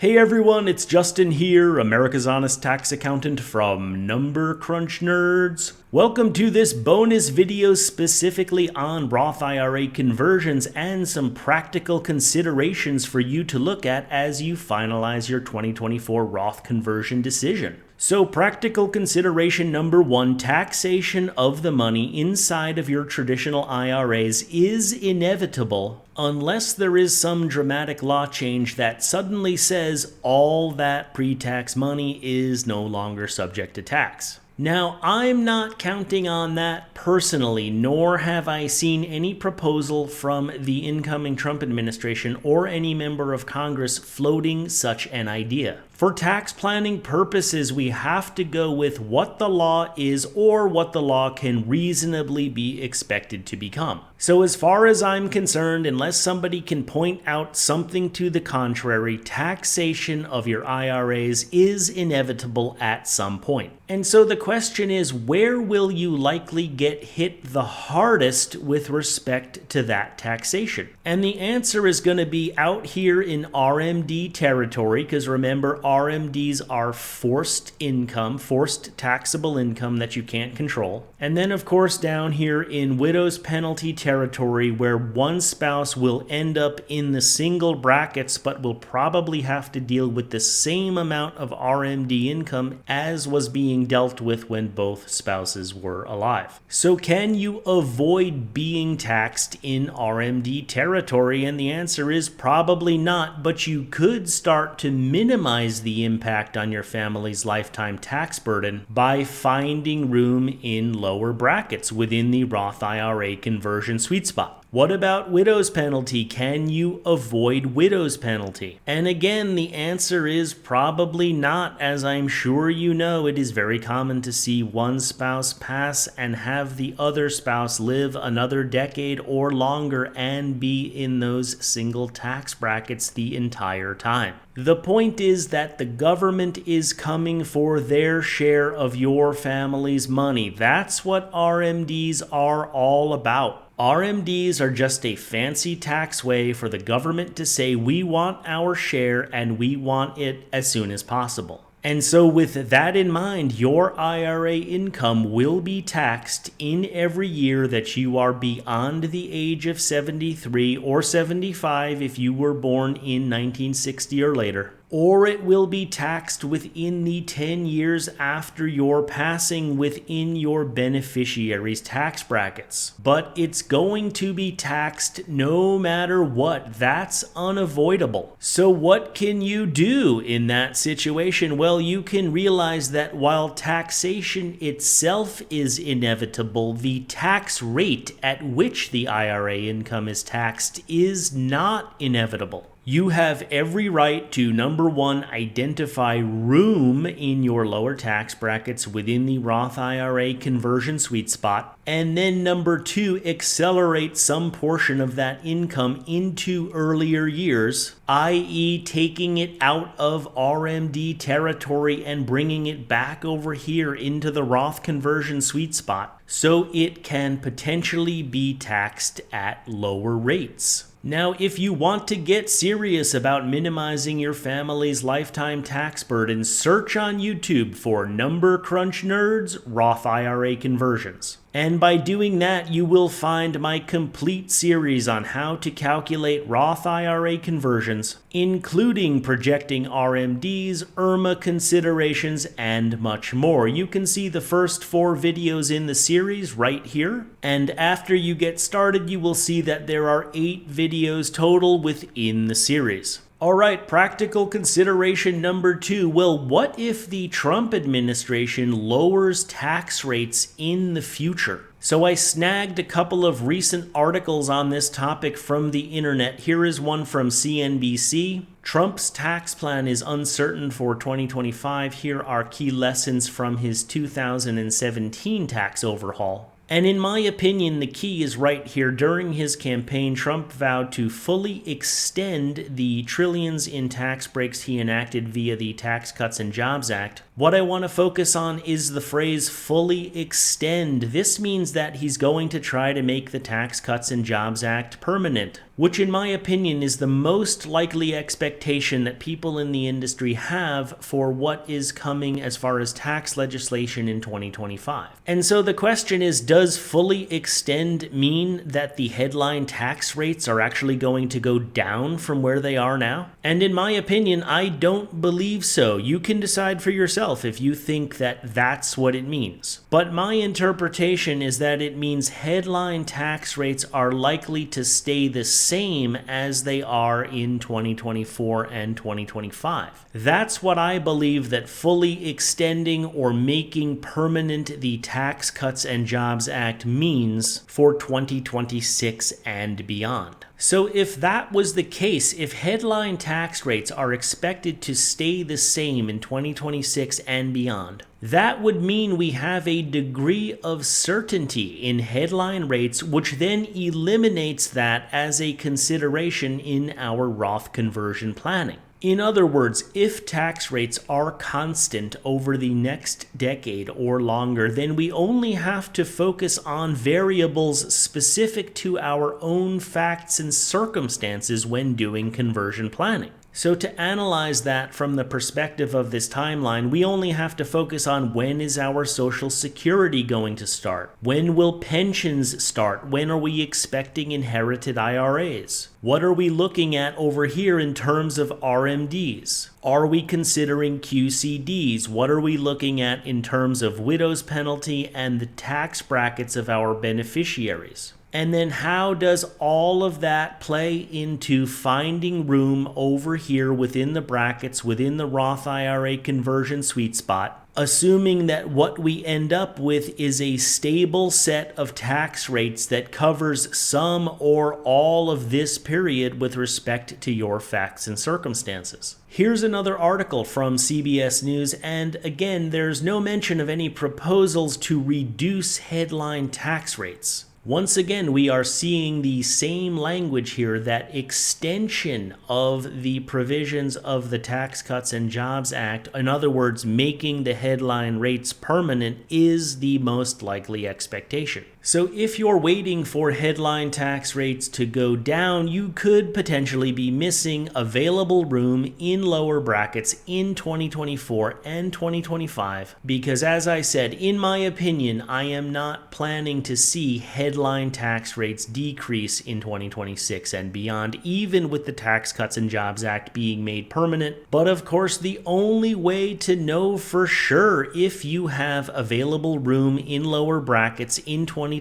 Hey everyone, it's Justin here, America's Honest Tax Accountant from Number Crunch Nerds. Welcome to this bonus video specifically on Roth IRA conversions and some practical considerations for you to look at as you finalize your 2024 Roth conversion decision. So practical consideration number one, taxation of the money inside of your traditional IRAs is inevitable unless there is some dramatic law change that suddenly says all that pre-tax money is no longer subject to tax. Now, I'm not counting on that personally, nor have I seen any proposal from the incoming Trump administration or any member of Congress floating such an idea. For tax planning purposes, we have to go with what the law is or what the law can reasonably be expected to become. So as far as I'm concerned, unless somebody can point out something to the contrary, taxation of your IRAs is inevitable at some point. And so the question is, where will you likely get hit the hardest with respect to that taxation? And the answer is going to be out here in RMD territory, because remember, RMDs are forced income, forced taxable income that you can't control. And then, of course, down here in widow's penalty territory, where one spouse will end up in the single brackets, but will probably have to deal with the same amount of RMD income as was being dealt with when both spouses were alive. So can you avoid being taxed in RMD territory? And the answer is probably not, but you could start to minimize the impact on your family's lifetime tax burden by finding room in lower brackets within the Roth IRA conversion sweet spot. What about widow's penalty? Can you avoid widow's penalty? And again, the answer is probably not. As I'm sure you know, it is very common to see one spouse pass and have the other spouse live another decade or longer and be in those single tax brackets the entire time. The point is that the government is coming for their share of your family's money. That's what RMDs are all about. RMDs are just a fancy tax way for the government to say we want our share and we want it as soon as possible. And so with that in mind, your IRA income will be taxed in every year that you are beyond the age of 73 or 75 if you were born in 1960 or later. Or it will be taxed within the 10 years after your passing within your beneficiary's tax brackets. But it's going to be taxed no matter what. That's unavoidable. So what can you do in that situation? Well, you can realize that while taxation itself is inevitable, the tax rate at which the IRA income is taxed is not inevitable. You have every right to, number one, identify room in your lower tax brackets within the Roth IRA conversion sweet spot, and then number two, accelerate some portion of that income into earlier years, i.e. taking it out of RMD territory and bringing it back over here into the Roth conversion sweet spot so it can potentially be taxed at lower rates. Now, if you want to get serious about minimizing your family's lifetime tax burden, search on YouTube for Number Crunch Nerds Roth IRA conversions. And by doing that, you will find my complete series on how to calculate Roth IRA conversions, including projecting RMDs, IRMA considerations, and much more. You can see the first 4 videos in the series right here. And after you get started, you will see that there are 8 videos total within the series. All right, practical consideration number 2. Well, what if the Trump administration lowers tax rates in the future? So I snagged a couple of recent articles on this topic from the internet. Here is one from CNBC. Trump's tax plan is uncertain for 2025. Here are key lessons from his 2017 tax overhaul. And in my opinion, the key is right here. During his campaign, Trump vowed to fully extend the trillions in tax breaks he enacted via the Tax Cuts and Jobs Act. What I want to focus on is the phrase fully extend. This means that he's going to try to make the Tax Cuts and Jobs Act permanent. which in my opinion is the most likely expectation that people in the industry have for what is coming as far as tax legislation in 2025. And so the question is, does fully extend mean that the headline tax rates are actually going to go down from where they are now? And in my opinion, I don't believe so. You can decide for yourself if you think that that's what it means. But my interpretation is that it means headline tax rates are likely to stay the same as they are in 2024 and 2025. That's what I believe that fully extending or making permanent the Tax Cuts and Jobs Act means for 2026 and beyond. So if that was the case, if headline tax rates are expected to stay the same in 2026 and beyond, that would mean we have a degree of certainty in headline rates, which then eliminates that as a consideration in our Roth conversion planning. In other words, if tax rates are constant over the next decade or longer, then we only have to focus on variables specific to our own facts and circumstances when doing conversion planning. So to analyze that from the perspective of this timeline, we only have to focus on when is our Social Security going to start? When will pensions start? When are we expecting inherited IRAs? What are we looking at over here in terms of RMDs? Are we considering QCDs? What are we looking at in terms of widow's penalty and the tax brackets of our beneficiaries? And then how does all of that play into finding room over here within the brackets, within the Roth IRA conversion sweet spot, assuming that what we end up with is a stable set of tax rates that covers some or all of this period with respect to your facts and circumstances? Here's another article from CBS News, and again, there's no mention of any proposals to reduce headline tax rates. Once again, we are seeing the same language here, that extension of the provisions of the Tax Cuts and Jobs Act, in other words, making the headline rates permanent, is the most likely expectation. So if you're waiting for headline tax rates to go down, you could potentially be missing available room in lower brackets in 2024 and 2025, because as I said, in my opinion, I am not planning to see headline tax rates decrease in 2026 and beyond, even with the Tax Cuts and Jobs Act being made permanent. But of course, the only way to know for sure if you have available room in lower brackets in 2024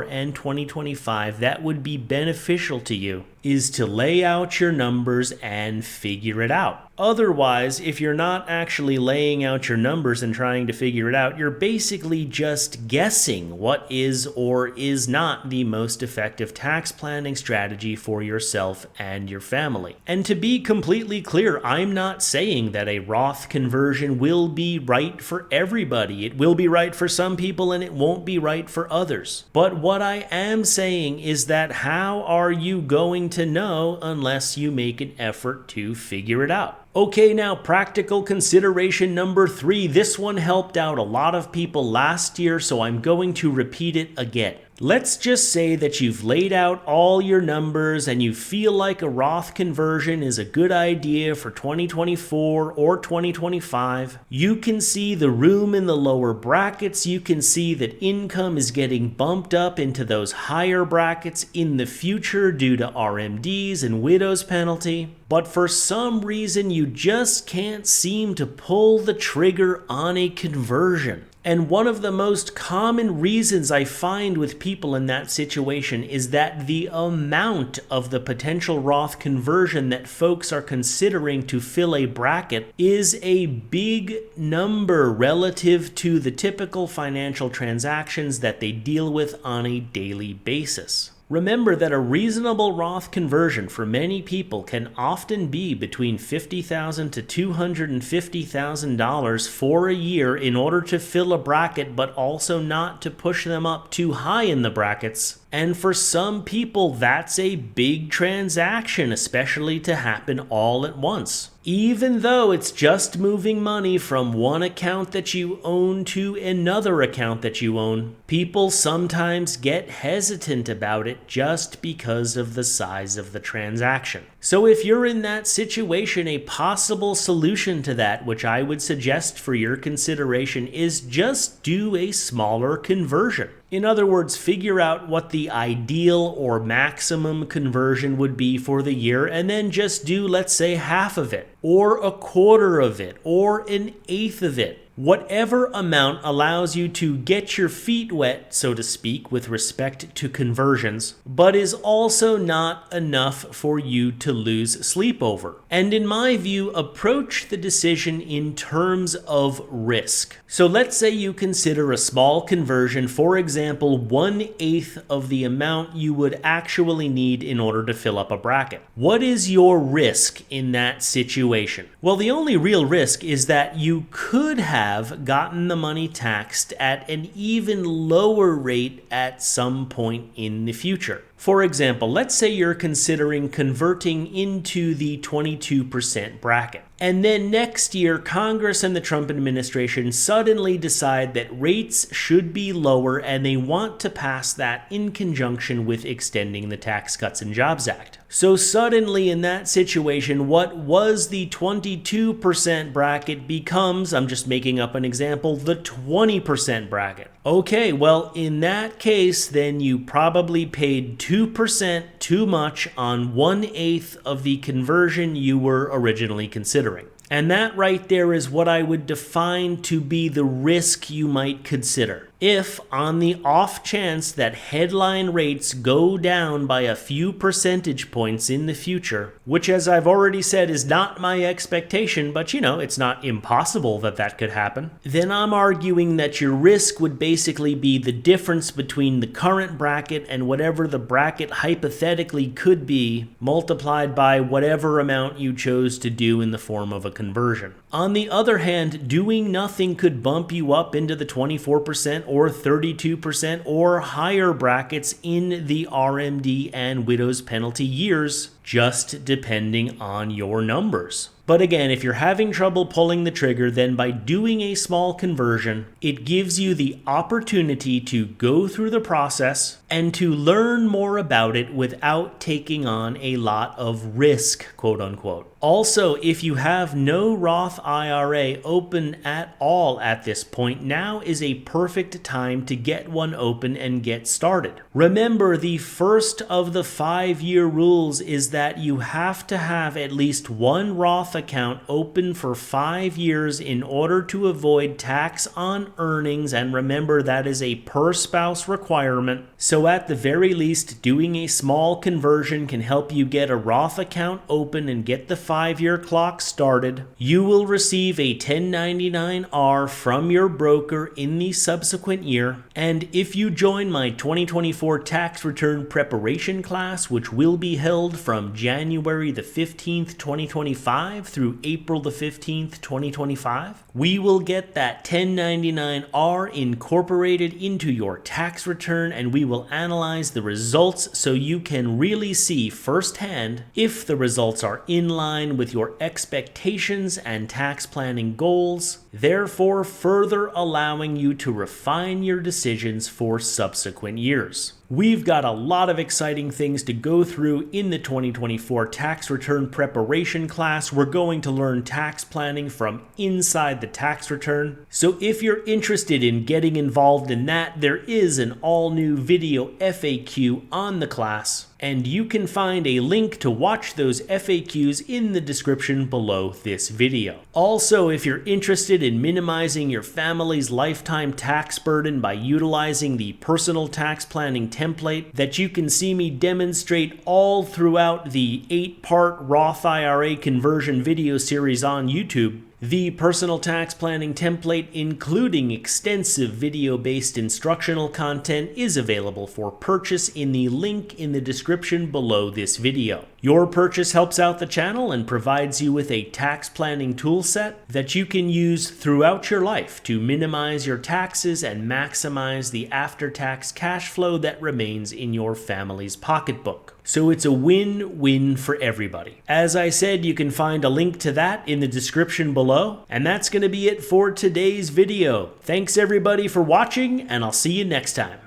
and 2025 that would be beneficial to you is to lay out your numbers and figure it out. Otherwise, if you're not actually laying out your numbers and trying to figure it out, you're basically just guessing what is or is not the most effective tax planning strategy for yourself and your family. And to be completely clear, I'm not saying that a Roth conversion will be right for everybody. It will be right for some people and it won't be right for others. But what I am saying is that how are you going to know unless you make an effort to figure it out? Okay, now practical consideration number 3. This one helped out a lot of people last year, so I'm going to repeat it again. Let's just say that you've laid out all your numbers and you feel like a Roth conversion is a good idea for 2024 or 2025. You can see the room in the lower brackets. You can see that income is getting bumped up into those higher brackets in the future due to RMDs and widow's penalty. But for some reason, you just can't seem to pull the trigger on a conversion. And one of the most common reasons I find with people in that situation is that the amount of the potential Roth conversion that folks are considering to fill a bracket is a big number relative to the typical financial transactions that they deal with on a daily basis. Remember that a reasonable Roth conversion for many people can often be between $50,000 to $250,000 for a year in order to fill a bracket, but also not to push them up too high in the brackets. And for some people, that's a big transaction, especially to happen all at once. Even though it's just moving money from one account that you own to another account that you own, people sometimes get hesitant about it just because of the size of the transaction. So if you're in that situation, a possible solution to that, which I would suggest for your consideration, is just do a smaller conversion. In other words, figure out what the ideal or maximum conversion would be for the year, and then just do, let's say, half of it, or a quarter of it, or an eighth of it. Whatever amount allows you to get your feet wet, so to speak, with respect to conversions, but is also not enough for you to lose sleep over. And in my view, approach the decision in terms of risk. So let's say you consider a small conversion, for example, 1/8 of the amount you would actually need in order to fill up a bracket. What is your risk in that situation? Well, the only real risk is that you could have gotten the money taxed at an even lower rate at some point in the future. For example, let's say you're considering converting into the 22% bracket. And then next year, Congress and the Trump administration suddenly decide that rates should be lower, and they want to pass that in conjunction with extending the Tax Cuts and Jobs Act. So suddenly in that situation, what was the 22% bracket becomes, I'm just making up an example, the 20% bracket. Okay, well, in that case, then you probably paid 2% too much on 1/8 of the conversion you were originally considering. And that right there is what I would define to be the risk you might consider. If, on the off chance that headline rates go down by a few percentage points in the future, which, as I've already said, is not my expectation, but it's not impossible that that could happen, then I'm arguing that your risk would basically be the difference between the current bracket and whatever the bracket hypothetically could be, multiplied by whatever amount you chose to do in the form of a conversion. On the other hand, doing nothing could bump you up into the 24% or 32% or higher brackets in the RMD and widow's penalty years, just depending on your numbers. But again, if you're having trouble pulling the trigger, then by doing a small conversion, it gives you the opportunity to go through the process and to learn more about it without taking on a lot of risk, quote unquote. Also, if you have no Roth IRA open at all at this point, now is a perfect time to get one open and get started. Remember, the first of the 5-year rules is that you have to have at least one Roth account open for 5 years in order to avoid tax on earnings, and remember that is a per spouse requirement. So at the very least, doing a small conversion can help you get a Roth account open and get the 5-year clock started. You will receive a 1099-R from your broker in the subsequent year, and if you join my 2024 tax return preparation class, which will be held from January the 15th, 2025 through April the 15th, 2025, we will get that 1099-R incorporated into your tax return, and we will analyze the results so you can really see firsthand if the results are in line with your expectations and tax planning goals, therefore further allowing you to refine your decisions for subsequent years. We've got a lot of exciting things to go through in the 2024 tax return preparation class. We're going to learn tax planning from inside the tax return. So if you're interested in getting involved in that, there is an all-new video FAQ on the class, and you can find a link to watch those FAQs in the description below this video. Also, if you're interested in minimizing your family's lifetime tax burden by utilizing the personal tax planning template that you can see me demonstrate all throughout the 8-part Roth IRA conversion video series on YouTube, The personal tax planning template, including extensive video-based instructional content, is available for purchase in the link in the description below this video. Your purchase helps out the channel and provides you with a tax planning toolset that you can use throughout your life to minimize your taxes and maximize the after-tax cash flow that remains in your family's pocketbook. So it's a win-win for everybody. As I said, you can find a link to that in the description below. And that's going to be it for today's video. Thanks everybody for watching, and I'll see you next time.